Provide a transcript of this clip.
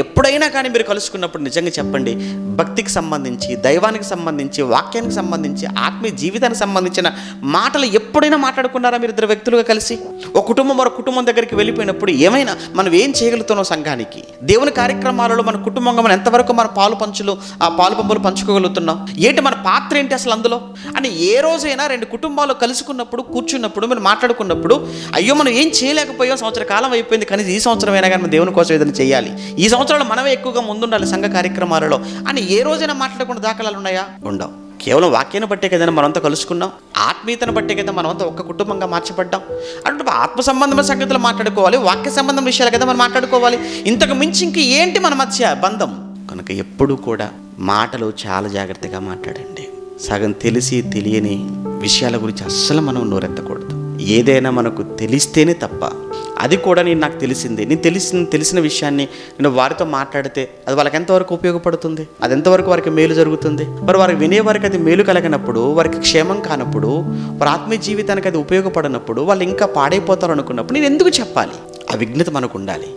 ఎప్పుడైనా కానీ మీరు కలుసుకున్నప్పుడు నిజంగా చెప్పండి, భక్తికి సంబంధించి, దైవానికి సంబంధించి, వాక్యానికి సంబంధించి, ఆత్మీయ జీవితానికి సంబంధించిన మాటలు ఎప్పుడైనా మాట్లాడుకున్నారా మీరు ఇద్దరు వ్యక్తులుగా కలిసి? ఒక కుటుంబం మరో కుటుంబం దగ్గరికి వెళ్ళిపోయినప్పుడు ఏమైనా మనం ఏం చేయగలుగుతున్నాం సంఘానికి, దేవుని కార్యక్రమాలలో మన కుటుంబంగా మనం ఎంతవరకు మన పాలు పంపులు పంచుకోగలుగుతున్నాం, ఏంటి మన పాత్ర ఏంటి అసలు అందులో అని ఏ రోజైనా రెండు కుటుంబాలు కలుసుకున్నప్పుడు కూర్చున్నప్పుడు మీరు మాట్లాడుకున్నప్పుడు, అయ్యో మనం ఏం చేయలేకపోయాం, సంవత్సర కాలం అయిపోయింది, కానీ ఈ సంవత్సరం అయినా కానీ మనం దేవుని కోసం ఏదైనా చేయాలి, ఈ సంవత్సరంలో మనమే ఎక్కువగా ముందుండాలి సంఘ కార్యక్రమాలలో అని ఏ రోజైనా మాట్లాడకుండా దాఖలాలు ఉన్నాయా? ఉండవు. కేవలం వాక్యాన్ని బట్టే కదైనా మనమంతా కలుసుకున్నాం, ఆత్మీయతను బట్టే కదా మనమంతా ఒక్క కుటుంబంగా మార్చబడ్డాం. అంటే ఆత్మ సంబంధమైన సంగతులు మాట్లాడుకోవాలి, వాక్య సంబంధం విషయాలు కదా మనం మాట్లాడుకోవాలి. ఇంతకు మించి ఇంక ఏంటి మన మధ్య బంధం? కనుక ఎప్పుడూ కూడా మాటలు చాలా జాగ్రత్తగా మాట్లాడండి. సగం తెలిసి తెలియని విషయాల గురించి అస్సలు మనం నోరెత్తకూడదు. ఏదైనా మనకు తెలిస్తేనే తప్ప, అది కూడా నాకు తెలిసిన విషయాన్ని నేను వారితో మాట్లాడితే అది వాళ్ళకి ఎంతవరకు ఉపయోగపడుతుంది, అది ఎంతవరకు వారికి మేలు జరుగుతుంది? మరి వారికి వినేవారికి అది మేలు కలగనప్పుడు, వారికి క్షేమం కానప్పుడు, వారి ఆత్మీయ జీవితానికి అది ఉపయోగపడనప్పుడు, వాళ్ళు ఇంకా పాడైపోతారు అనుకున్నప్పుడు నేను ఎందుకు చెప్పాలి? ఆ విజ్ఞత మనకు ఉండాలి.